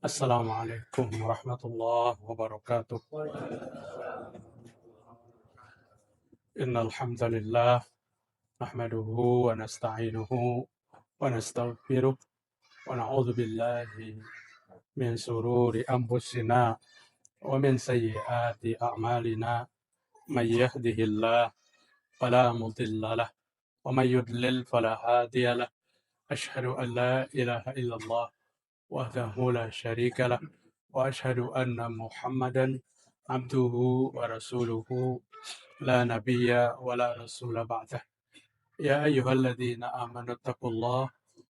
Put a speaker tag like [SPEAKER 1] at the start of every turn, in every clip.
[SPEAKER 1] Assalamualaikum warahmatullahi wabarakatuh. Innal hamdalillah nahmaduhu wa nasta'inuhu wa nastaghfiruh wa na'udzu billahi min sururi anfusina wa min sayyiati a'malina. May yahdihillahu fala mudilla lahu wa may yudlil fala hadiya lahu. Asyhadu an la ilaha illallah wahdahu la syarika lah wa asyhadu anna Muhammadan abduhu wa rasuluhu la nabiyya wa la rasula ba'dah. Ya ayyuhalladzina amanu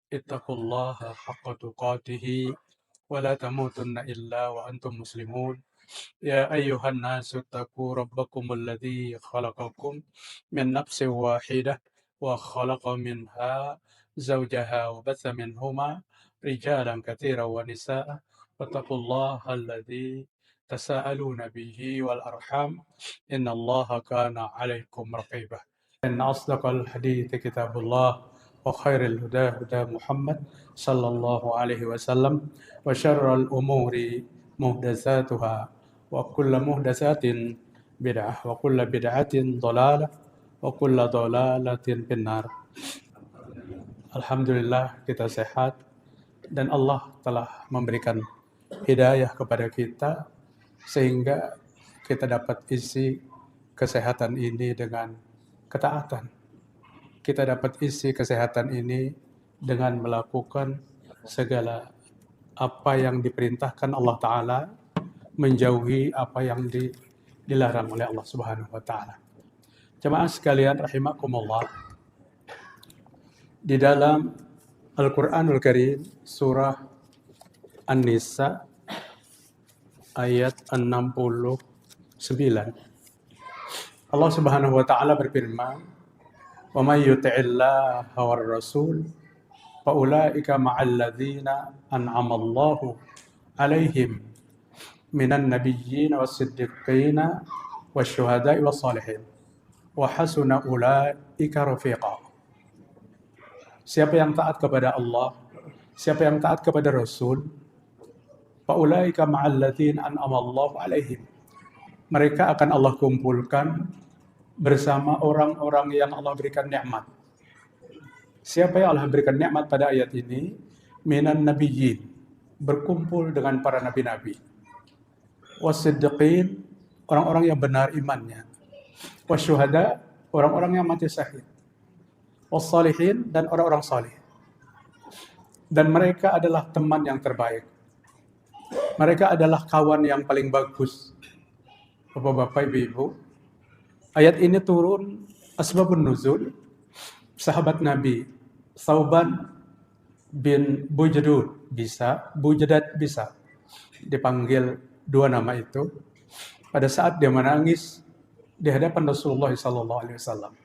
[SPEAKER 1] ittaqullaha haqqa tuqatih wa la tamutunna illa wa antum muslimun. Ya ayyuhan nasu ittaqu rabbakumul ladzi khalaqakum min nafsin wahidah wa khalaqa minha zawjaha wa batha minhuma rijalan katsiran wa nisaa. Wattaqullaha alladzi tasaaluna bihi wal arham innallaha kana 'alaikum raqibah. إن أصدق الحديث كتاب الله وخير الهدى هدى محمد صلى الله عليه وسلم وشر الأمور محدثاتها وكل محدثات بدعة وكل بدعة ضلالة وكل ضلالة في النار. Alhamdulillah kita sehat dan Allah telah memberikan hidayah kepada kita sehingga kita dapat isi kesehatan ini dengan ketaatan. Kita dapat isi kesehatan ini dengan melakukan segala apa yang diperintahkan Allah Ta'ala, menjauhi apa yang dilarang oleh Allah Subhanahu wa Ta'ala. Jemaah sekalian rahimakumullah, di dalam Al-Quranul Karim surah An-Nisa ayat 69, Allah Subhanahu wa Ta'ala berfirman, "Wa may yuti'illaha war rasul fa ulaika ma'al ladzina an'ama Allahu 'alaihim minan nabiyyin was-siddiqin wasyuhada'i was-shalihin wa hasuna ulaika rafiqa." Siapa yang taat kepada Allah, siapa yang taat kepada Rasul, fa ulaika ma'al ladzina an'ama Allahu 'alaihim, mereka akan Allah kumpulkan bersama orang-orang yang Allah berikan nikmat. Siapa yang Allah berikan nikmat pada ayat ini? Minan nabiyyin, berkumpul dengan para nabi-nabi. Wasiddiqin, orang-orang yang benar imannya. Wasyuhada, orang-orang yang mati syahid. Wassalihin, dan orang-orang salih. Dan mereka adalah teman yang terbaik. Mereka adalah kawan yang paling bagus. Bapak-bapak, ibu-ibu, ayat ini turun asbabun nuzul. Sahabat Nabi Thauban bin Bujadat bisa dipanggil dua nama itu. Pada saat dia menangis di hadapan Rasulullah SAW,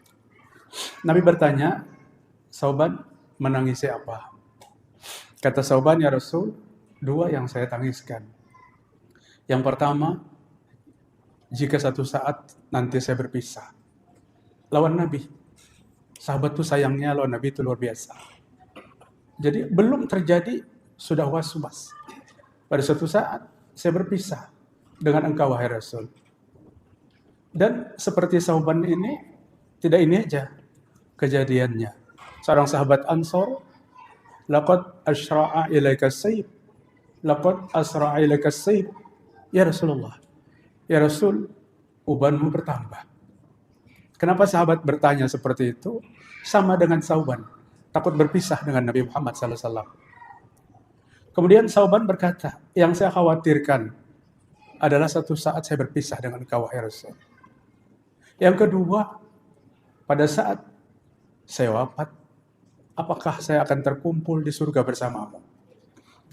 [SPEAKER 1] Nabi bertanya, "Thauban, menangisi apa?" Kata Thauban, "Ya Rasul, dua yang saya tangiskan. Yang pertama, jika satu saat nanti saya berpisah." Lawan Nabi, sahabat itu sayangnya lawan Nabi itu luar biasa. Jadi belum terjadi sudah was-was. Pada suatu saat saya berpisah dengan engkau wahai Rasul. Dan seperti Thauban ini, tidak ini aja kejadiannya. Seorang sahabat Ansor, laqad asra'a ilaika sayf, laqad asra'a ilaika sayf, ya Rasulullah. Ya Rasul, ubanmu bertambah. Kenapa sahabat bertanya seperti itu? Sama dengan Thauban, takut berpisah dengan Nabi Muhammad SAW. Kemudian Thauban berkata, yang saya khawatirkan adalah satu saat saya berpisah dengan engkau wahai Rasul. Yang kedua, pada saat saya wafat, apakah saya akan terkumpul di surga bersamamu?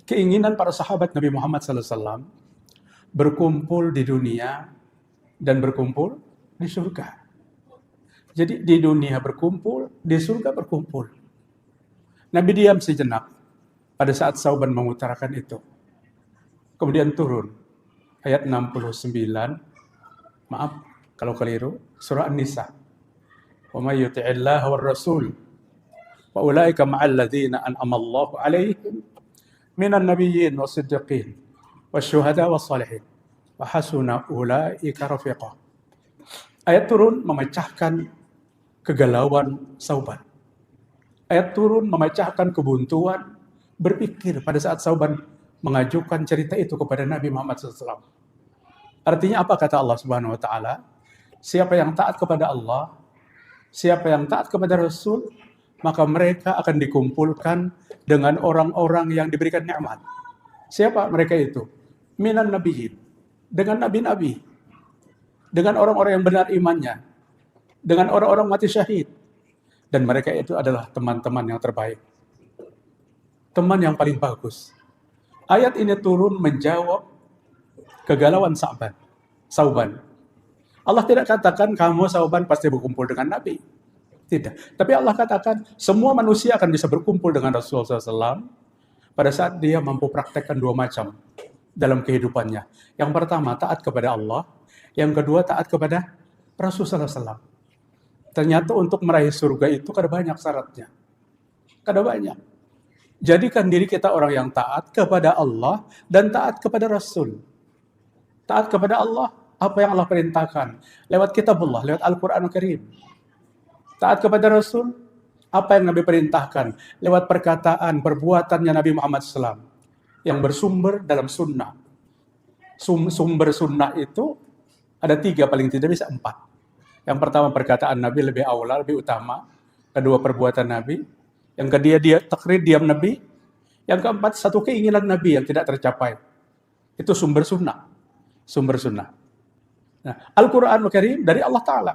[SPEAKER 1] Keinginan para sahabat Nabi Muhammad SAW berkumpul di dunia dan berkumpul di surga. Jadi di dunia berkumpul, di surga berkumpul. Nabi diam sejenak pada saat Thauban mengutarakan itu. Kemudian turun ayat 69, maaf kalau keliru, surah An-Nisa. "Wa may yuti'illaha war rasul fa ulaika ma'al ladzina an'ama Allahu 'alaihim minan nabiyyin was-siddiqin wasyuhada was-salihin wa hasuna ulaika rafiqa. Ayat turun memecahkan kegalauan Sauban. Ayat turun memecahkan kebuntuan berpikir pada saat Sauban mengajukan cerita itu kepada Nabi Muhammad SAW. Artinya apa kata Allah Subhanahu wa taala? Siapa yang taat kepada Allah, siapa yang taat kepada Rasul, maka mereka akan dikumpulkan dengan orang-orang yang diberikan nikmat. Siapa mereka itu? Minan nabiyyin, dengan nabi-nabi, dengan orang-orang yang benar imannya, dengan orang-orang mati syahid. Dan mereka itu adalah teman-teman yang terbaik. Teman yang paling bagus. Ayat ini turun menjawab kegalauan Sauban. Allah tidak katakan kamu Sauban pasti berkumpul dengan Nabi. Tidak. Tapi Allah katakan semua manusia akan bisa berkumpul dengan Rasulullah SAW pada saat dia mampu praktekkan dua macam dalam kehidupannya. Yang pertama, taat kepada Allah. Yang kedua, taat kepada Rasulullah SAW. Ternyata untuk meraih surga itu kada banyak syaratnya. Kada banyak. Jadikan diri kita orang yang taat kepada Allah dan taat kepada Rasul. Taat kepada Allah, apa yang Allah perintahkan. Lewat kitabullah, lewat Al-Quranul Karim. Taat kepada Rasul, apa yang Nabi perintahkan. Lewat perkataan, perbuatannya Nabi Muhammad SAW. Yang bersumber dalam sunnah. Sumber sunnah itu ada 3, paling tidak bisa 4. Yang pertama perkataan Nabi lebih aula, lebih utama. Kedua perbuatan Nabi. Yang kedua dia takrir diam Nabi. Yang keempat satu keinginan Nabi yang tidak tercapai. Itu sumber sunnah. Sumber sunnah. Nah, Al-Quranul Karim dari Allah Ta'ala.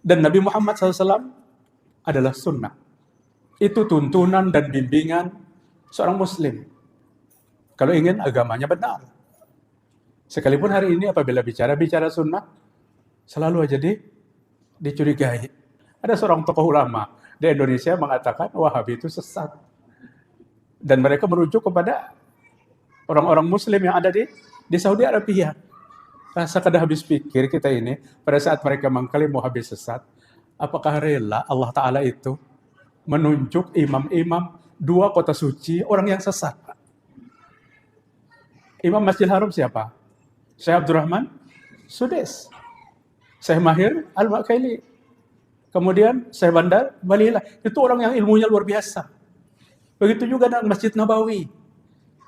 [SPEAKER 1] Dan Nabi Muhammad SAW adalah sunnah. Itu tuntunan dan bimbingan seorang muslim. Kalau ingin agamanya benar. Sekalipun hari ini apabila bicara sunnah, selalu aja dicurigai. Ada seorang tokoh ulama di Indonesia mengatakan Wahabi itu sesat. Dan mereka merujuk kepada orang-orang muslim yang ada di Saudi Arabia. Rasa kada habis pikir kita ini pada saat mereka mengklaim Wahabi sesat, apakah rela Allah Ta'ala itu menunjuk imam-imam 2 kota suci orang yang sesat? Imam Masjidil Haram siapa? Syekh Abdurrahman Sudes. Syekh Mahir Al-Makaili. Kemudian Syekh Bandar Balilah. Itu orang yang ilmunya luar biasa. Begitu juga dengan Masjid Nabawi.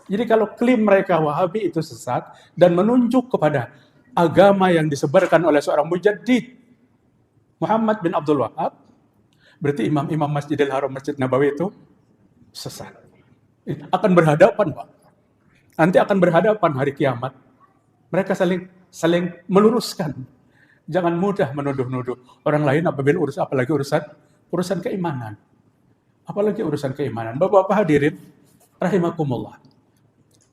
[SPEAKER 1] Jadi kalau klaim mereka Wahabi itu sesat dan menunjuk kepada agama yang disebarkan oleh seorang mujaddid Muhammad bin Abdul Wahab, berarti imam-imam Masjidil Haram, Masjid Nabawi itu sesat. Akan berhadapan, Pak. Nanti akan berhadapan hari kiamat. Mereka saling meluruskan. Jangan mudah menuduh-nuduh orang lain apabila apalagi urusan keimanan. Apalagi urusan keimanan. Bapak-bapak hadirin rahimakumullah.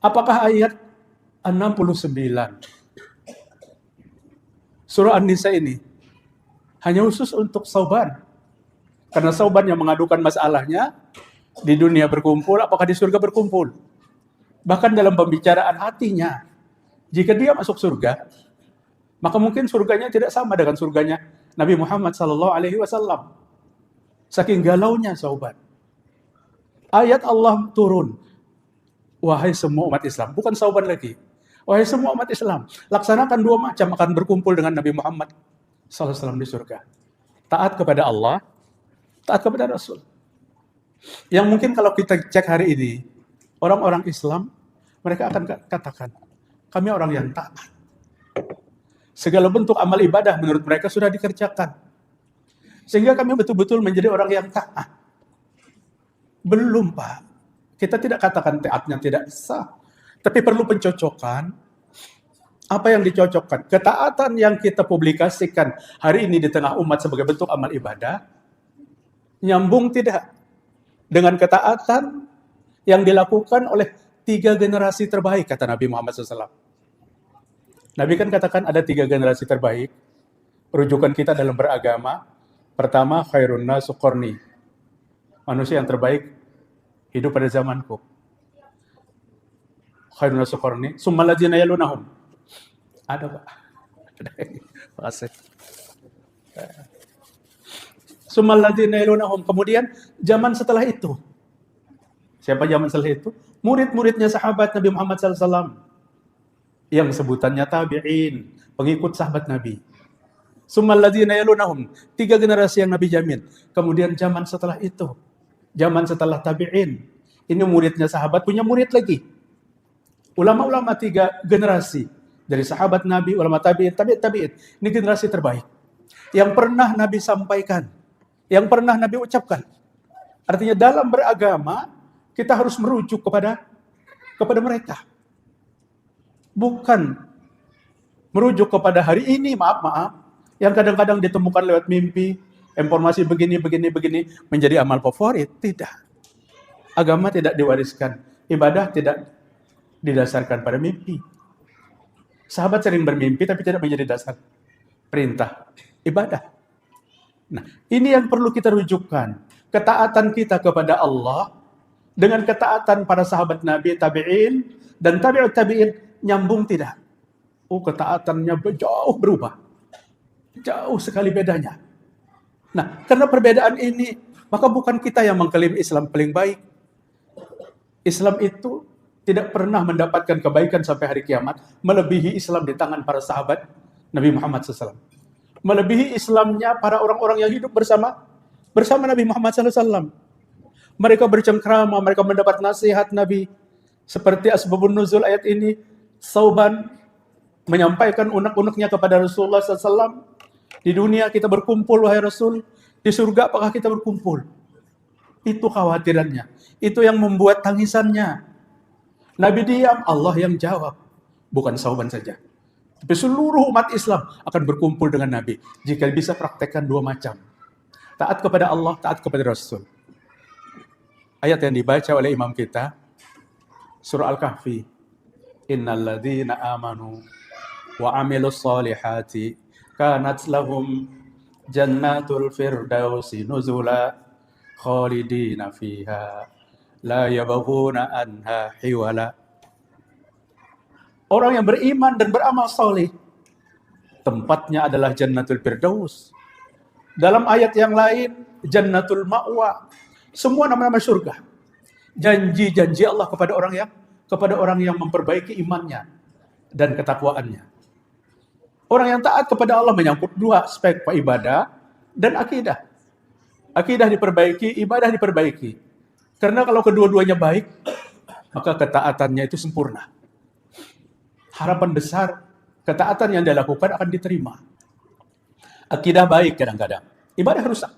[SPEAKER 1] Apakah ayat 69 surah An-Nisa ini hanya khusus untuk Sauban? Karena Sauban yang mengadukan masalahnya di dunia berkumpul, apakah di surga berkumpul? Bahkan dalam pembicaraan hatinya, jika dia masuk surga, maka mungkin surganya tidak sama dengan surganya Nabi Muhammad SAW. Saking galaunya Sauban. Ayat Allah turun. Wahai semua umat Islam. Bukan Sauban lagi. Wahai semua umat Islam. Laksanakan 2 macam akan berkumpul dengan Nabi Muhammad SAW di surga. Taat kepada Allah. Taat kepada Rasul. Yang mungkin kalau kita cek hari ini, orang-orang Islam, mereka akan katakan, kami orang yang taat. Segala bentuk amal ibadah menurut mereka sudah dikerjakan. Sehingga kami betul-betul menjadi orang yang taat. Belum, Pak. Kita tidak katakan taatnya tidak sah. Tapi perlu pencocokan. Apa yang dicocokkan? Ketaatan yang kita publikasikan hari ini di tengah umat sebagai bentuk amal ibadah, nyambung tidak dengan ketaatan yang dilakukan oleh 3 generasi terbaik, kata Nabi Muhammad SAW. Nabi kan katakan ada 3 generasi terbaik. Rujukan kita dalam beragama. Pertama, khairun nasu qarni. Manusia yang terbaik hidup pada zamanku. Khairun nasu qarni. Summal ladzina yalunahum. Ada, Pak. Makasih. Summal ladzina yalunahum. Kemudian zaman setelah itu. Siapa zaman saleh itu? Murid-muridnya sahabat Nabi Muhammad SAW. Yang sebutannya tabi'in, pengikut sahabat Nabi. Summal ladzina yalunahum, 3 generasi yang Nabi jamin. Kemudian zaman setelah itu, zaman setelah tabi'in, ini muridnya sahabat punya murid lagi. Ulama-ulama 3 generasi. Dari sahabat Nabi, ulama tabi'in, tabi'in. Ini generasi terbaik. Yang pernah Nabi sampaikan, yang pernah Nabi ucapkan. Artinya dalam beragama, kita harus merujuk kepada mereka. Bukan merujuk kepada hari ini, maaf, yang kadang-kadang ditemukan lewat mimpi, informasi begini, menjadi amal favorit. Tidak. Agama tidak diwariskan. Ibadah tidak didasarkan pada mimpi. Sahabat sering bermimpi, tapi tidak menjadi dasar perintah ibadah. Nah, ini yang perlu kita rujukkan. Ketaatan kita kepada Allah, dengan ketaatan para sahabat Nabi, tabi'in, dan tabi'ut tabi'in, nyambung tidak? Ketaatannya jauh berubah. Jauh sekali bedanya. Nah, karena perbedaan ini, maka bukan kita yang mengklaim Islam paling baik. Islam itu tidak pernah mendapatkan kebaikan sampai hari kiamat, melebihi Islam di tangan para sahabat Nabi Muhammad SAW. Melebihi Islamnya para orang-orang yang hidup bersama Nabi Muhammad SAW. Mereka bercengkrama, mereka mendapat nasihat Nabi. Seperti asbabun nuzul ayat ini, Sauban menyampaikan unek-uneknya kepada Rasulullah SAW. Di dunia kita berkumpul, wahai Rasul. Di surga apakah kita berkumpul? Itu khawatirannya. Itu yang membuat tangisannya. Nabi diam, Allah yang jawab. Bukan Sauban saja. Tapi seluruh umat Islam akan berkumpul dengan Nabi. Jika bisa praktekkan 2 macam. Taat kepada Allah, taat kepada Rasul. Ayat yang dibaca oleh imam kita, surah Al-Kahfi. Innal ladzina amanu wa amilus solihati kanat lahum jannatul firdausi nuzula khalidina fiha la yabghuna anha hiwala. Orang yang beriman dan beramal saleh, tempatnya adalah jannatul firdaus. Dalam ayat yang lain, jannatul ma'wa. Semua nama-nama surga. Janji-janji Allah kepada orang yang memperbaiki imannya dan ketakwaannya. Orang yang taat kepada Allah menyangkut 2 aspek, ibadah dan akidah. Akidah diperbaiki, ibadah diperbaiki. Karena kalau kedua-duanya baik, maka ketaatannya itu sempurna. Harapan besar, ketaatan yang dilakukan akan diterima. Akidah baik kadang-kadang, ibadah rusak.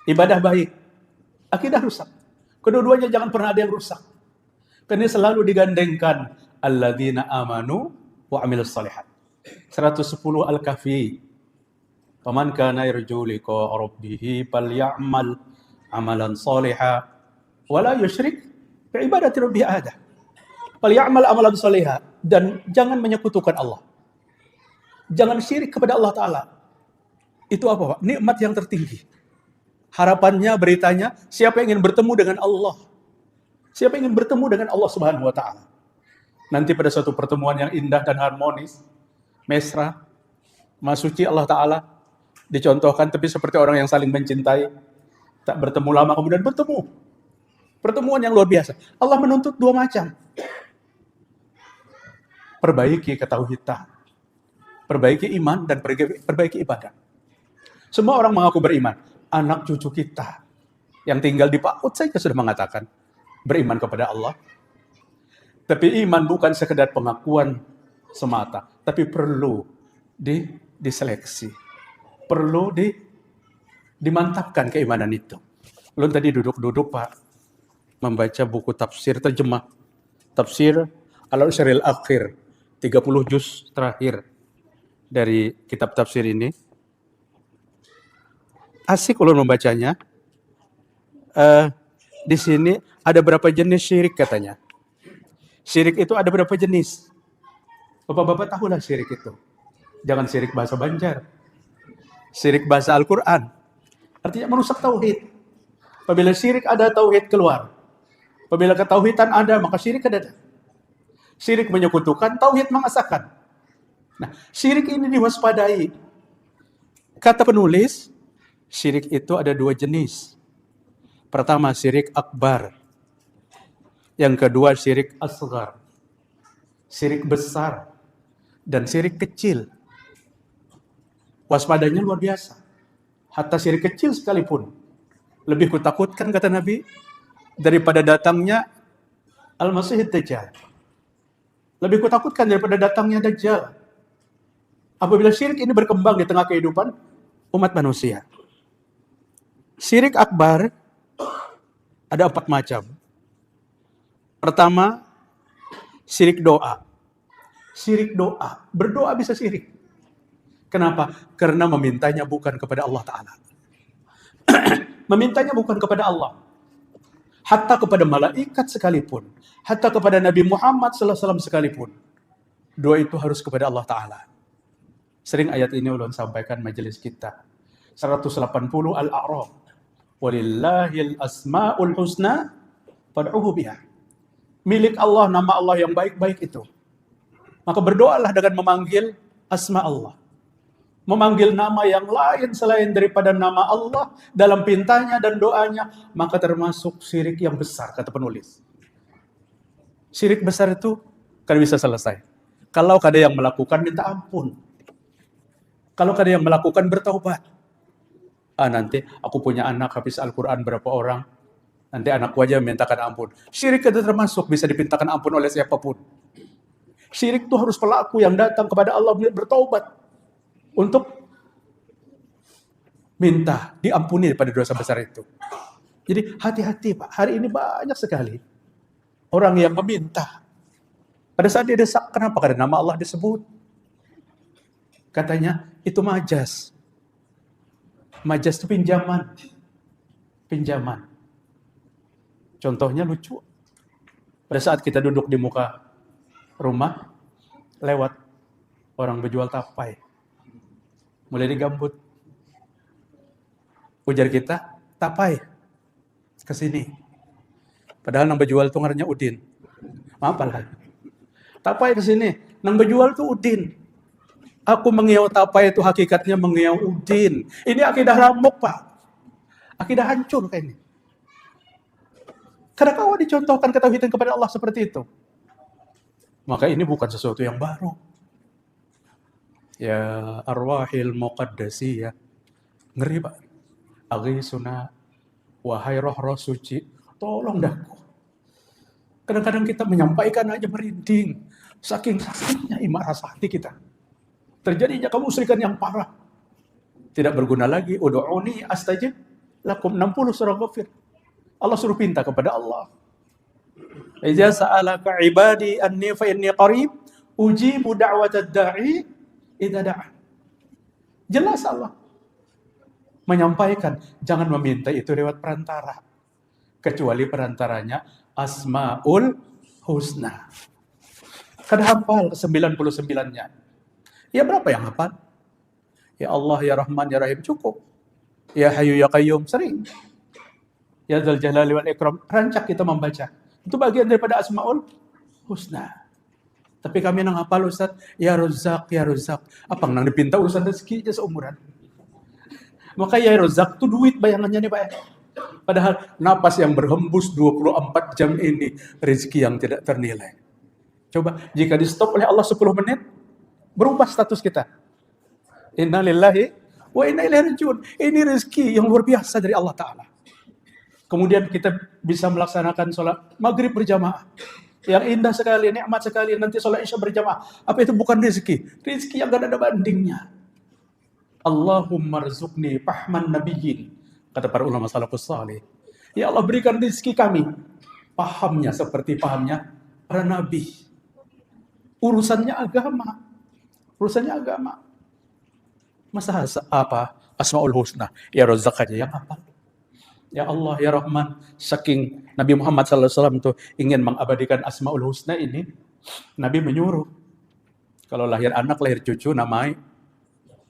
[SPEAKER 1] Ibadah baik, akidah rusak. Kedua-duanya jangan pernah ada yang rusak. Karena selalu digandengkan alladzina amanu wa amilus shalihat. 110 Al-Kahfi. Faman kana yarju liqa rabbih falyamal amalan shalihan wa la yusyrik bi ibadati rabbih ahada. Falyamal amalan shalihan, dan jangan menyekutukan Allah. Jangan syirik kepada Allah Ta'ala. Itu apa, Pak? Nikmat yang tertinggi. Harapannya, beritanya, siapa yang ingin bertemu dengan Allah? Siapa yang ingin bertemu dengan Allah Subhanahu wa Ta'ala? Nanti pada suatu pertemuan yang indah dan harmonis, mesra, maha suci Allah Ta'ala, dicontohkan tapi seperti orang yang saling mencintai, tak bertemu lama kemudian bertemu. Pertemuan yang luar biasa. Allah menuntut 2 macam. Perbaiki ketauhidan, perbaiki iman, dan perbaiki ibadah. Semua orang mengaku beriman. Anak cucu kita yang tinggal di PAUD saja sudah mengatakan beriman kepada Allah. Tapi iman bukan sekedar pengakuan semata, tapi perlu diseleksi. Perlu dimantapkan keimanan itu. Belum tadi duduk-duduk Pak, membaca buku tafsir terjemah. Tafsir Al-Usyril Akhir, 30 juz terakhir dari kitab tafsir ini. Asik ulun membacanya. Di sini ada berapa jenis syirik katanya. Syirik itu ada berapa jenis? Bapak-bapak tahulah syirik itu. Jangan syirik bahasa Banjar. Syirik bahasa Al-Quran. Artinya merusak tauhid. Apabila syirik ada, tauhid keluar. Apabila ketauhidan ada, maka syirik ada. Syirik menyekutukan, tauhid mengesahkan. Nah, syirik ini diwaspadai. Kata penulis, syirik itu ada 2 jenis. Pertama, syirik akbar. Yang kedua syirik asghar, syirik besar, dan syirik kecil. Waspadanya luar biasa. Hatta syirik kecil sekalipun lebih kutakutkan, kata Nabi, daripada datangnya Al-Masih Dajjal. Lebih kutakutkan daripada datangnya Dajjal. Apabila syirik ini berkembang di tengah kehidupan umat manusia. Syirik akbar ada 4 macam. Pertama, syirik doa. Syirik doa. Berdoa bisa syirik. Kenapa? Karena memintanya bukan kepada Allah Ta'ala. Memintanya bukan kepada Allah. Hatta kepada malaikat sekalipun. Hatta kepada Nabi Muhammad SAW sekalipun. Doa itu harus kepada Allah Ta'ala. Sering ayat ini ulun sampaikan majelis kita. 180 Al-A'raf. Walillahil asma'ul husna fad'uhu biha. Milik Allah, nama Allah yang baik-baik itu. Maka berdoalah dengan memanggil asma Allah. Memanggil nama yang lain selain daripada nama Allah dalam pintanya dan doanya, maka termasuk syirik yang besar, kata penulis. Syirik besar itu kan bisa selesai kalau ada yang melakukan minta ampun. Kalau ada yang melakukan bertaubat. Nanti aku punya anak habis Al-Quran berapa orang, nanti anakku aja mintakan ampun. Syirik itu termasuk bisa dipintakan ampun oleh siapapun. Syirik itu harus pelaku yang datang kepada Allah bertaubat untuk minta diampuni pada dosa besar itu. Jadi hati-hati Pak, hari ini banyak sekali orang yang meminta. Pada saat dia desak, kenapa? Karena nama Allah disebut. Katanya itu majas. Majas itu pinjaman. Pinjaman. Contohnya lucu. Pada saat kita duduk di muka rumah, lewat orang berjual tapai. Mulai digambut. Ujar kita, tapai. Kesini. Padahal nang berjual itu ngarannya Udin. Maaf lah. Tapai kesini. Nang berjual itu Udin. Aku mengiau tapai itu hakikatnya mengiau Udin. Ini akidah ramuk, Pak. Akidah hancur kayak ini. Karena kau dicontohkan ketauhidan kepada Allah seperti itu. Maka ini bukan sesuatu yang baru. Ya arwahil muqaddasi ya. Ngeri Pak. Aghisuna wahai roh-roh suci, tolong daku. Kadang-kadang kita menyampaikan aja merinding. Saking sakitnya iman rasa hati kita. Terjadinya kemusyrikan yang parah. Tidak berguna lagi. Udu'uni astajib lakum 60 surah Ghafir. Allah suruh pinta kepada Allah. Idza sa'alaka ibadi anni fa inni qarib ujibu da'watad da'i idza da'a. Jelas Allah menyampaikan, jangan meminta itu lewat perantara. Kecuali perantaranya Asmaul Husna. Kan hafal 99-nya. Ya berapa yang hafal? Ya Allah, ya Rahman, ya Rahim cukup. Ya Hayyu, ya Qayyum sering. Ya Dzal Jalali wal Ikram rancak kita membaca. Itu bagian daripada Asmaul Husna. Tapi kami nang hafal Ustaz, ya Razzaq, ya Razzaq. Apa nang dipinta urusan rezeki aja seumuran. Maka ya Razzaq itu duit bayangannya nih Pak. Padahal napas yang berhembus 24 jam ini rezeki yang tidak ternilai. Coba jika di stop oleh Allah 10 menit, berubah status kita. Inna lillahi wa inna ilaihi rajiun. Ini rezeki yang luar biasa dari Allah Ta'ala. Kemudian kita bisa melaksanakan sholat maghrib berjamaah. Yang indah sekali, nikmat sekali. Nanti sholat isya berjamaah. Apa itu bukan rezeki? Rezeki yang gak ada bandingnya. Allahumma rzuqni fahman nabiyyin. Kata para ulama salafus salih. Ya Allah berikan rezeki kami. Pahamnya seperti pahamnya para nabi. Urusannya agama. Urusannya agama. Masa apa? Asmaul Husna. Ya Razzaq aja yang apa? Ya Allah, ya Rahman. Saking Nabi Muhammad SAW itu ingin mengabadikan Asmaul Husna ini, Nabi menyuruh. Kalau lahir anak, lahir cucu, namai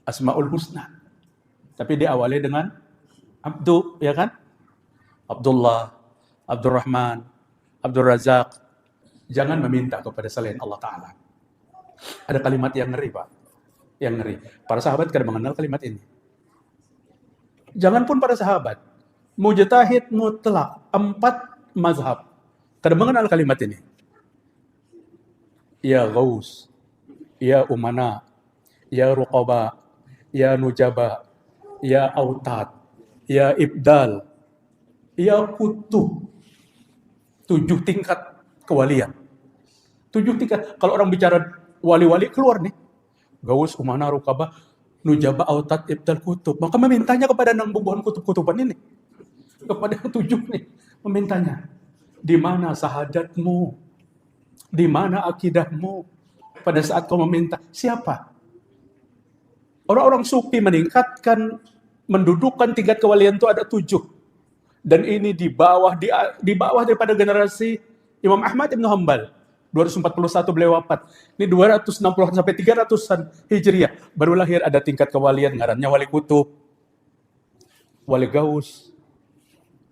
[SPEAKER 1] Asmaul Husna. Tapi diawali dengan Abdu, ya kan? Abdullah, Abdurrahman, Abdul Razak. Jangan meminta kepada selain Allah Ta'ala. Ada kalimat yang ngeri, Pak. Yang ngeri. Para sahabat kadang mengenal kalimat ini. Jangan pun para sahabat. Mujtahid mutlak, 4 mazhab. Kada mengenal kalimat ini. Ya Ghaus, ya Umana, ya Ruqaba, ya Nujaba, ya Autad, ya Ibdal, ya Kutub. 7 tingkat kewalian. 7 tingkat. Kalau orang bicara wali-wali keluar nih. Gaus, Umana, Rukabah, Nujaba, Autad, Ibdal, Kutub. Maka memintanya kepada 6 bubuhan kutub-kutuban ini. Kepada yang 7 nih. Memintanya. Di mana sahadatmu? Di mana akidahmu? Pada saat kau meminta. Siapa? Orang-orang sufi meningkatkan, mendudukkan tingkat kewalian itu ada 7. Dan ini di bawah daripada generasi Imam Ahmad Ibn Hanbal. 241 beliau wafat. Ini 260 sampai 300-an Hijriah. Baru lahir ada tingkat kewalian. Ngarannya wali kutub, wali gaus,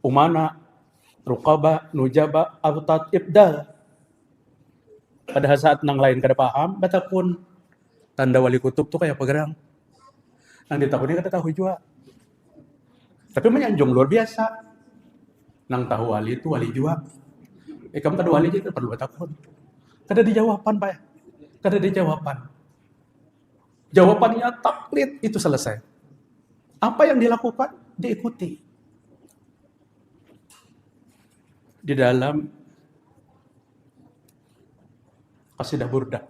[SPEAKER 1] umana, Ruqaba, Nujaba, Autad, Ibdal. Pada saat nang lain kada paham, batakun tanda wali kutub tuh kayak pegerang. Nang ditakuni kada tahu juga. Tapi menyanjung luar biasa. Nang tahu wali itu wali juga. Kamu kada wali aja perlu batakun. Kada dijawaban, Pak. Kada dijawaban. Jawabannya taklid, itu selesai. Apa yang dilakukan? Diikuti. Di dalam Qasidah Burdah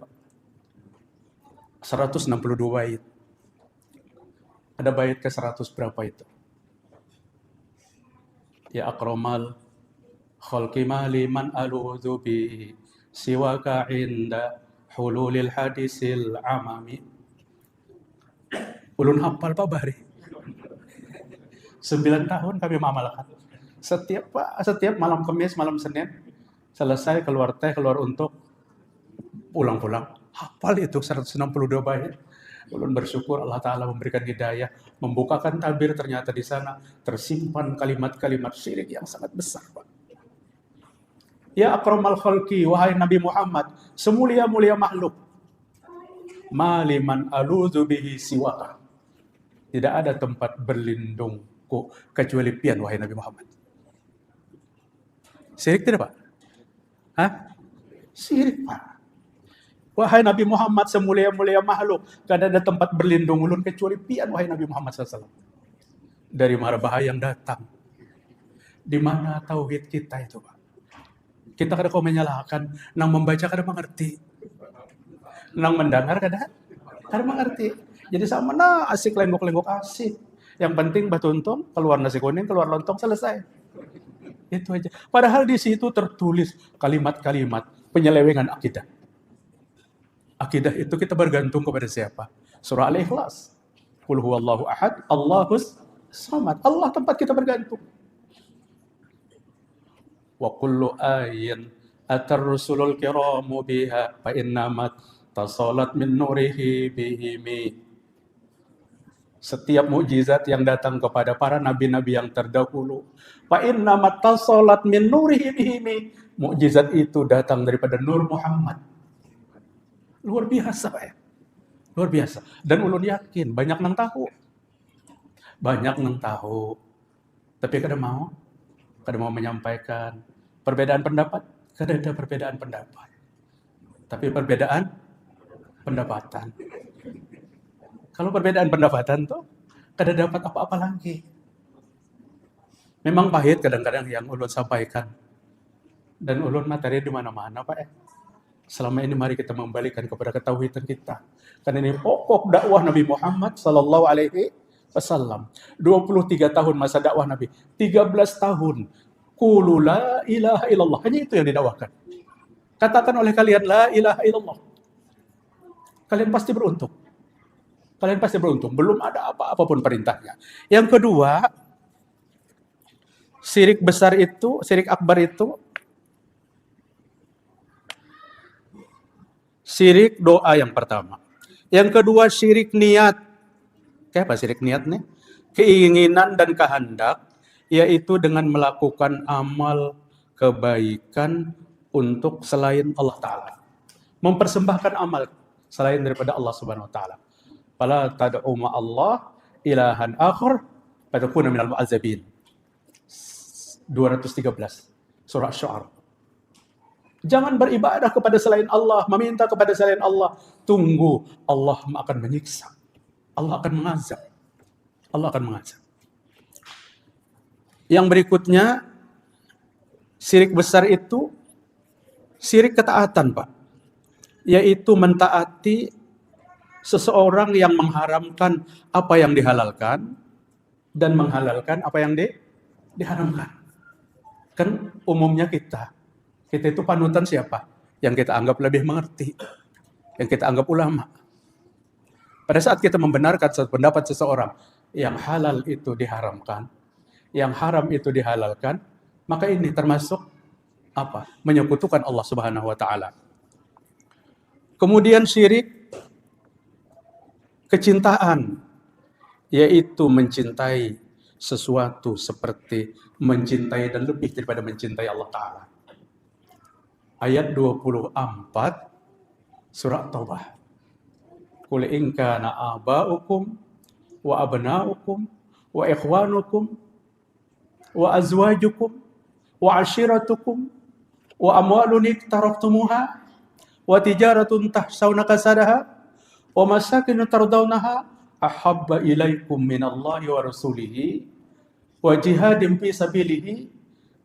[SPEAKER 1] 162 bait. Ada bait ke 100 berapa itu? Ya akramal khalqi mali man aludhu bi siwaka inda hululil hadisil amami. Ulun hafal Pak Bahri. 9 tahun kami mengamalkan. Setiap malam Kamis, malam Senin, selesai keluar teh, keluar untuk pulang-pulang. Hafal itu 162 bait. Ulun bersyukur Allah Ta'ala memberikan hidayah, membukakan tabir, ternyata di sana tersimpan kalimat-kalimat syirik yang sangat besar, Pak. Ya akramal khalqi, wahai Nabi Muhammad, semulia-mulia makhluk. Maliman aludhu bihi siwaka. Tidak ada tempat berlindungku kecuali pian, wahai Nabi Muhammad. Syirik tidak, Pak? Hah? Syirik, Pak. Wahai Nabi Muhammad, semulia-mulia makhluk, tidak ada tempat berlindung ulun kecuali pian, wahai Nabi Muhammad SAW. Dari mara bahaya yang datang. Di mana tauhid kita itu, Pak? Kita kada kau menyalahkan, nang membaca kada mengerti. Nang mendengar kada mengerti. Jadi sama nah asik lenggok-lenggok asik. Yang penting batuntung, keluar nasi kuning, keluar lontong, selesai. Itu aja. Padahal di situ tertulis kalimat-kalimat penyelewengan akidah. Akidah itu kita bergantung kepada siapa? Surah Al-Ikhlas. Qul huwallahu ahad, Allahus samad. Allah tempat kita bergantung. Wa kullu ayin atar rusulul kiramu biha fa innamat tasalat min nurihi bihimi. Setiap mukjizat yang datang kepada para nabi-nabi yang terdahulu, fa innamat tasalat min nurihi bihimi. Mukjizat itu datang daripada Nur Muhammad. Luar biasa, Pak ya. Luar biasa. Dan ulun yakin banyak nang tahu. Banyak nang tahu. Tapi kada mau menyampaikan perbedaan pendapat. Kada ada perbedaan pendapat. Tapi perbedaan pendapatan. Kalau perbedaan pendapatan tuh kada dapat apa-apa lagi. Memang pahit kadang-kadang yang ulun sampaikan. Dan ulun materi di mana-mana, Pak ya. Selama ini mari kita membalikan kepada ketauhidan kita. Karena ini pokok dakwah Nabi Muhammad sallallahu alaihi wasallam. 23 tahun masa dakwah Nabi. 13 tahun. Qulu la ilaha illallah. Hanya itu yang didakwakan. Katakan oleh kalian la ilaha illallah. Kalian pasti beruntung. Kalian pasti beruntung. Belum ada apa-apa pun perintahnya. Yang kedua, syirik besar itu, syirik akbar itu, syirik doa yang pertama. Yang kedua syirik niat. Kayak apa syirik niat nih? Keinginan dan kehendak, yaitu dengan melakukan amal kebaikan untuk selain Allah Ta'ala. Mempersembahkan amal selain daripada Allah Subhanahu Wa Ta'ala. Fala tad'u ma'allah ilahan akhar fatakuna minal mu'azzabin. 213 surah Asy-Syu'ara. Jangan beribadah kepada selain Allah, meminta kepada selain Allah. Tunggu, Allah akan menyiksa. Allah akan mengazab. Allah akan mengazab. Yang berikutnya, syirik besar itu syirik ketaatan, Pak. Yaitu mentaati seseorang yang mengharamkan apa yang dihalalkan dan menghalalkan apa yang diharamkan. Kan umumnya kita itu panutan siapa? Yang kita anggap lebih mengerti, yang kita anggap ulama. Pada saat kita membenarkan pendapat seseorang, yang halal itu diharamkan, yang haram itu dihalalkan, maka ini termasuk apa? Menyekutukan Allah Subhanahu wa taala. Kemudian syirik kecintaan, yaitu mencintai sesuatu seperti mencintai dan lebih daripada mencintai Allah Ta'ala. Ayat 24 surah Taubah. Qul in kana aba'ukum wa abna'ukum wa ikhwanukum wa azwajukum wa ashiratukum wa amwalun iktaraftumuha wa tijaratun tahsawna kasadaha wa masakin tardawnaha ahabba ilaikum minallahi wa rasulihi wa jihadin fi sabilihi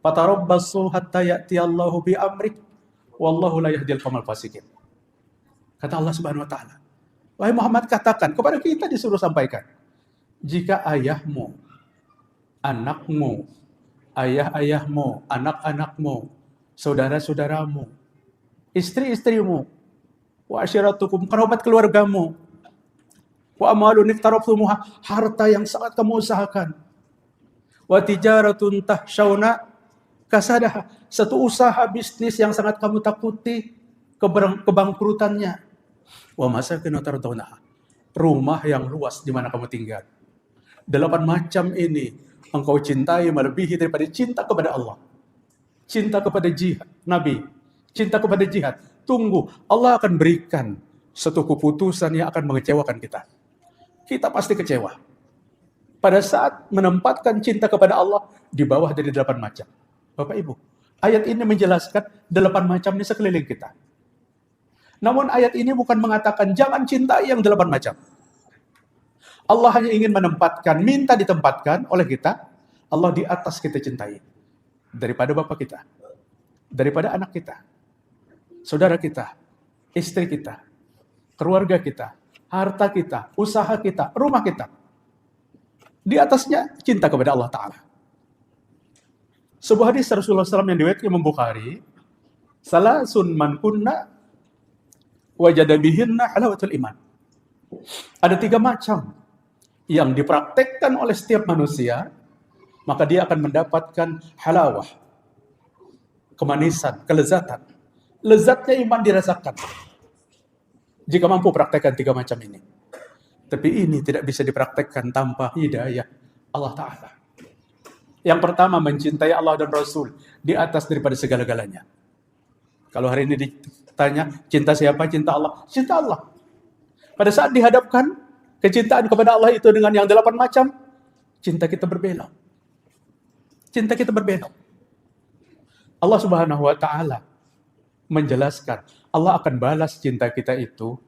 [SPEAKER 1] fatarabbasu hatta ya'tiyallahu bi amrih wallahu la yahdil qaumal fasiqin. Kata Allah Subhanahu wa taala, wahai Muhammad, katakan kepada kita, disuruh sampaikan, jika ayahmu, anakmu, ayah-ayahmu, anak-anakmu, saudara-saudaramu, istri-istrimu, wa asyiratukum, kerabat keluargamu, wa amalun iktaraftumuha, harta yang sangat kamu usahakan, wa tijaratun tahsyauna kasadah, satu usaha bisnis yang sangat kamu takuti kebangkrutannya, wa masakin tardawnaha, rumah yang luas di mana kamu tinggal. 8 macam ini engkau cintai melebihi daripada cinta kepada Allah, cinta kepada jihad, Nabi, cinta kepada jihad. Tunggu, Allah akan berikan satu keputusan yang akan mengecewakan kita. Kita pasti kecewa pada saat menempatkan cinta kepada Allah di bawah dari 8 macam. Bapak Ibu, ayat ini menjelaskan 8 macam ini sekeliling kita. Namun ayat ini bukan mengatakan jangan cintai yang 8 macam. Allah hanya ingin menempatkan, minta ditempatkan oleh kita, Allah di atas kita cintai. Daripada bapak kita, daripada anak kita, saudara kita, istri kita, keluarga kita, harta kita, usaha kita, rumah kita. Di atasnya cinta kepada Allah Ta'ala. Sebuah hadis Rasulullah SAW yang diriwayatkan Imam Bukhari, salasun man kunna wajada bihinna halawatul iman. Ada 3 macam yang dipraktekkan oleh setiap manusia, maka dia akan mendapatkan halawah, kemanisan, kelezatan. Lezatnya iman dirasakan jika mampu praktekkan 3 macam ini. Tapi ini tidak bisa dipraktekkan tanpa hidayah Allah Ta'ala. Yang pertama, mencintai Allah dan Rasul di atas daripada segala-galanya. Kalau hari ini ditanya, cinta siapa? Cinta Allah. Cinta Allah. Pada saat dihadapkan kecintaan kepada Allah itu dengan yang 8 macam, cinta kita berbelok. Cinta kita berbelok. Allah Subhanahu wa Ta'ala menjelaskan, Allah akan balas cinta kita itu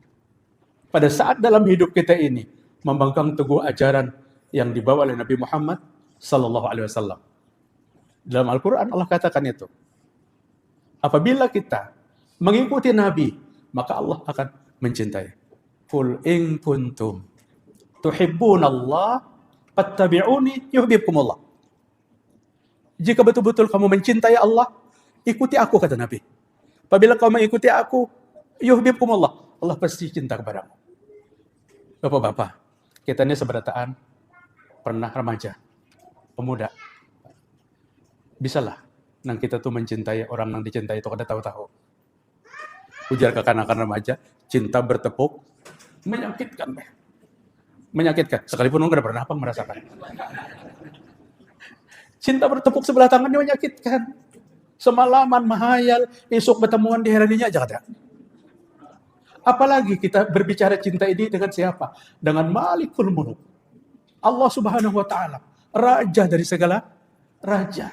[SPEAKER 1] pada saat dalam hidup kita ini memegang teguh ajaran yang dibawa oleh Nabi Muhammad Sallallahu Alaihi Wasallam. Dalam Al-Quran Allah katakan itu. Apabila kita mengikuti Nabi, maka Allah akan mencintai. Qul in kuntum tuhibbunallah fattabi'uni yuhibbukumullah. Jika betul-betul kamu mencintai Allah, ikuti aku, kata Nabi. Apabila kamu mengikuti aku, yuhibbukumullah, Allah pasti cinta kepadamu. Bapak-bapak, kita ini seberataan pernah remaja, pemuda. Bisalah nang kita tuh mencintai orang yang dicintai itu kada tahu-tahu. Ujar kekanakan remaja, cinta bertepuk menyakitkan. Menyakitkan. Sekalipun enggak pernah apa merasakan. Cinta bertepuk sebelah tangannya menyakitkan. Semalaman mahayal, esok bertemuan di harinya aja ada. Apalagi kita berbicara cinta ini dengan siapa? Dengan Malikul Muluk. Allah Subhanahu wa Ta'ala. Raja dari segala raja.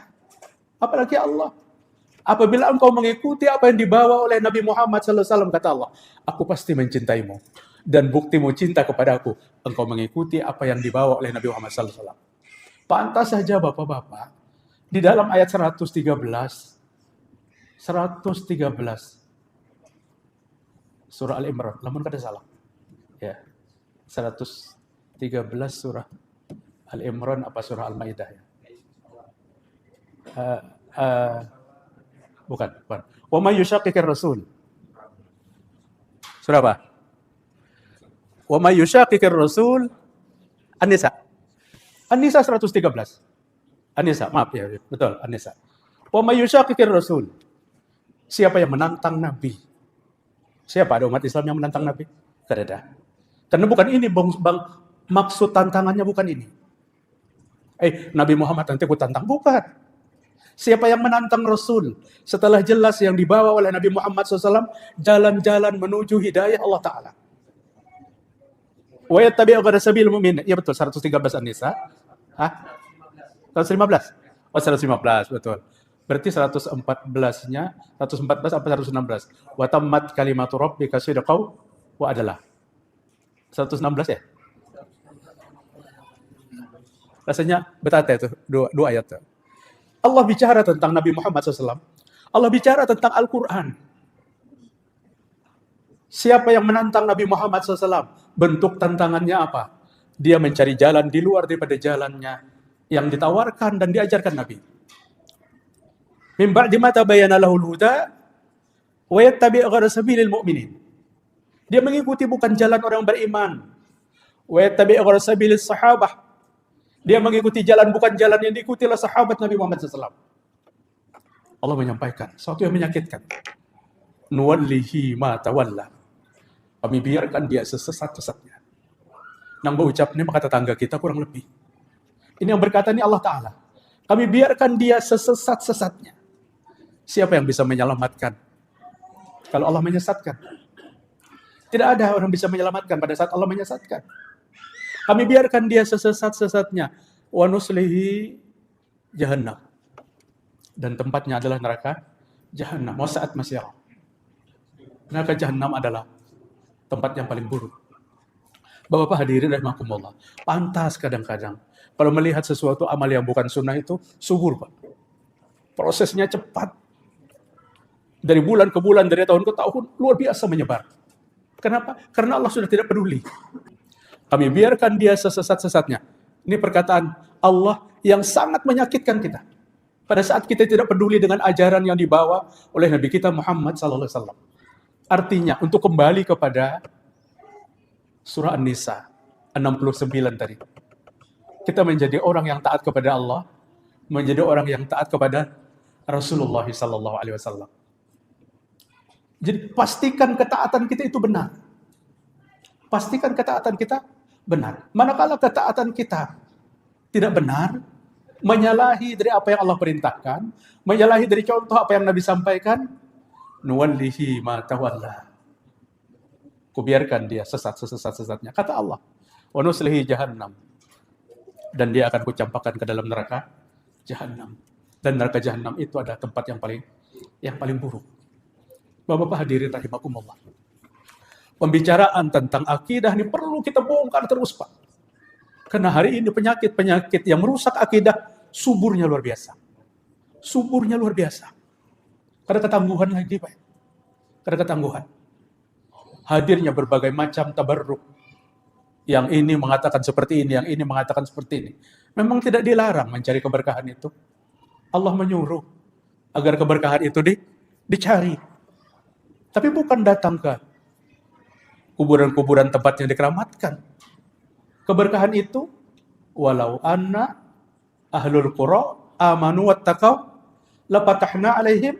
[SPEAKER 1] Apalagi Allah. Apabila engkau mengikuti apa yang dibawa oleh Nabi Muhammad SAW, kata Allah, aku pasti mencintaimu. Dan buktimu cinta kepadaku, engkau mengikuti apa yang dibawa oleh Nabi Muhammad SAW. Pantas saja Bapak-Bapak, di dalam ayat 113 surah Al-Imran, namun kada salah. Ya. 113 surah Al-Imran apa surah Al-Maidah ya? Bukan. Wa may yushaqiqir rasul. Surah apa? Wa may yushaqiqir rasul. An-Nisa. An-Nisa 113. An-Nisa, maaf ya, betul, An-Nisa. Wa may yushaqiqir rasul. Siapa yang menantang Nabi? Siapa ada umat Islam yang menantang Nabi? Tidak ada. Karena bukan ini, bang, maksud tantangannya bukan ini. Nabi Muhammad nanti aku tantang. Bukan. Siapa yang menantang Rasul setelah jelas yang dibawa oleh Nabi Muhammad SAW, jalan-jalan menuju hidayah Allah Ta'ala. Wa yattabi'u ghayra sabilil mu'minin. Ya betul, 113 An-Nisa. 115? Oh, 115, betul. Berarti 114-nya, 114 apa 116? Wa tammat kalimatu rabbika sidqan wa adalah. 116 ya? Rasanya betata itu, dua ayat itu. Allah bicara tentang Nabi Muhammad SAW. Allah bicara tentang Al-Quran. Siapa yang menantang Nabi Muhammad SAW? Bentuk tantangannya apa? Dia mencari jalan di luar daripada jalannya yang ditawarkan dan diajarkan Nabi. Min ba'di ma tabayyana lahul huda wa yattabi' ghayra sabilil mu'minin. Dia mengikuti bukan jalan orang beriman. Wa yattabi' ghayra sabilis sahabah. Dia mengikuti jalan bukan jalan yang diikuti oleh sahabat Nabi Muhammad SAW. Allah menyampaikan sesuatu yang menyakitkan. Nuwallihi ma tawalla. Kami biarkan dia sesesat-sesatnya. Nang berucap ini maka tetangga kita kurang lebih. Ini yang berkata ini Allah Ta'ala. Kami biarkan dia sesesat-sesatnya. Siapa yang bisa menyelamatkan? Kalau Allah menyesatkan. Tidak ada orang bisa menyelamatkan pada saat Allah menyesatkan. Kami biarkan dia sesesat-sesatnya. Wa nuslihi jahannam. Dan tempatnya adalah neraka jahannam. Wasa'at masyarakat. Neraka jahannam adalah tempat yang paling buruk. Bapak-bapak hadirin rahimakumullah. Pantas kadang-kadang kalau melihat sesuatu amal yang bukan sunnah itu subur, Pak. Prosesnya cepat. Dari bulan ke bulan, dari tahun ke tahun, luar biasa menyebar. Kenapa? Karena Allah sudah tidak peduli. Kami biarkan dia sesesat-sesatnya. Ini perkataan Allah yang sangat menyakitkan kita. Pada saat kita tidak peduli dengan ajaran yang dibawa oleh Nabi kita Muhammad SAW. Artinya, untuk kembali kepada surah An-Nisa 69 tadi. Kita menjadi orang yang taat kepada Allah, menjadi orang yang taat kepada Rasulullah SAW. Jadi pastikan ketaatan kita itu benar. Pastikan ketaatan kita benar. Manakala ketaatan kita tidak benar, menyalahi dari apa yang Allah perintahkan, menyalahi dari contoh apa yang Nabi sampaikan, nuwallihi ma tawalla. Kubiarkan dia sesat-sesatnya. Kata Allah, wa nuslihi jahannam. Dan dia akan kucampakkan ke dalam neraka jahannam. Dan neraka jahannam itu adalah tempat yang paling buruk. Bapak-bapak hadirin rahimakumullah. Pembicaraan tentang akidah ini perlu kita bongkar terus, Pak. Karena hari ini penyakit-penyakit yang merusak akidah suburnya luar biasa. Suburnya luar biasa. Karena ketangguhan lagi, Pak. Karena ketangguhan. Hadirnya berbagai macam tabarruk. Yang ini mengatakan seperti ini, yang ini mengatakan seperti ini. Memang tidak dilarang mencari keberkahan itu. Allah menyuruh agar keberkahan itu dicari. Tapi bukan datang ke kuburan-kuburan tempat yang dikeramatkan. Keberkahan itu, walau anna ahlul qura amanu wattaqaw lapatahna alaihim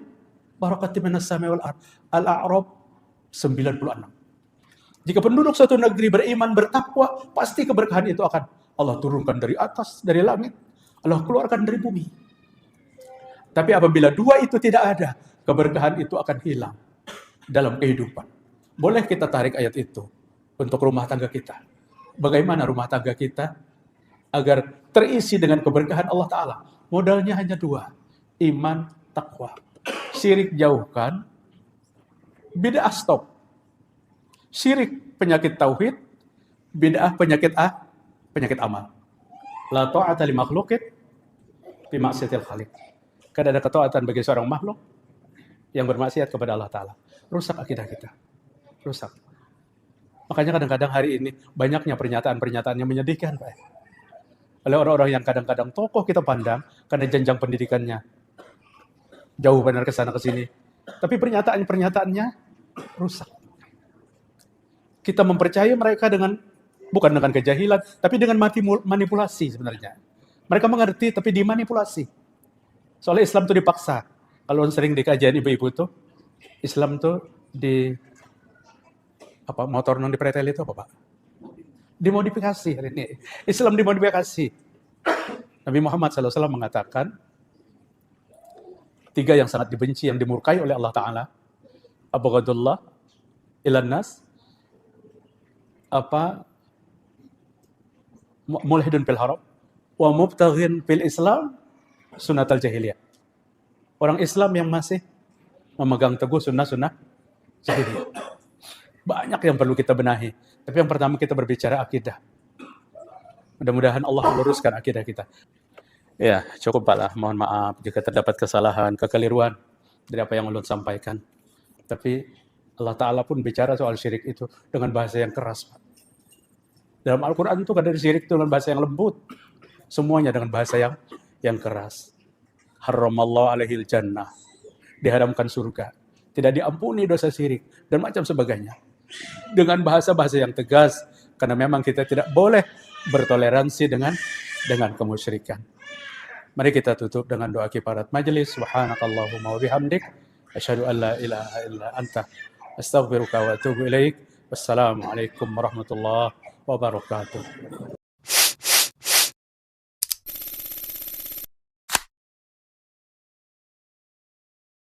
[SPEAKER 1] barakatim minas sama'i wal ardh. Al-A'raf 96. Jika penduduk suatu negeri beriman, bertakwa, pasti keberkahan itu akan Allah turunkan dari atas, dari langit. Allah keluarkan dari bumi. Tapi apabila dua itu tidak ada, keberkahan itu akan hilang dalam kehidupan. Boleh kita tarik ayat itu untuk rumah tangga kita. Bagaimana rumah tangga kita agar terisi dengan keberkahan Allah Ta'ala? Modalnya hanya dua, iman, takwa. Syirik jauhkan, bid'ah stop. Syirik penyakit tauhid, bid'ah penyakit amal. La ta'ata li makhluqin fi ma'siyatil khaliq. Kada ada ketaatan bagi seorang makhluk yang bermaksiat kepada Allah Ta'ala. Rusak akidah kita. Rusak. Makanya kadang-kadang hari ini banyaknya pernyataan-pernyataan yang menyedihkan, Pak. Oleh orang-orang yang kadang-kadang tokoh kita pandang karena jenjang pendidikannya jauh benar ke sana ke sini. Tapi pernyataannya rusak. Kita mempercayai mereka bukan dengan kejahilan, tapi dengan manipulasi sebenarnya. Mereka mengerti tapi dimanipulasi. Soalnya Islam itu dipaksa. Kalau sering di kajian ibu-ibu tuh, Islam tuh motor non dipretel itu apa, Pak? Dimodifikasi hari ini. Islam dimodifikasi. Nabi Muhammad SAW mengatakan 3 yang sangat dibenci, yang dimurkai oleh Allah Ta'ala. Abghadullah ilan nas, mulhidun fil haram, wa mubtaghin fil Islam sunnatal jahiliyah. Orang Islam yang masih memegang teguh sunnah-sunnah jahiliyah. Banyak yang perlu kita benahi. Tapi yang pertama kita berbicara akidah. Mudah-mudahan Allah meluruskan akidah kita. Ya, cukup Pak lah. Mohon maaf jika terdapat kesalahan, kekeliruan dari apa yang ulun sampaikan. Tapi Allah Ta'ala pun bicara soal syirik itu dengan bahasa yang keras, Pak. Dalam Al-Quran itu ada syirik itu dengan bahasa yang lembut. Semuanya dengan bahasa yang keras. Harramallahu alaihil jannah. Diharamkan surga. Tidak diampuni dosa syirik. Dan macam sebagainya. Dengan bahasa-bahasa yang tegas. Karena memang kita tidak boleh bertoleransi dengan kemusyrikan. Mari kita tutup dengan doa kifarat majelis. Subhanakallahumma wa bihamdik. Asyhadu an la ilaha illa anta. Astaghfiruka wa atubu ilaik. Wassalamualaikum warahmatullahi wabarakatuh.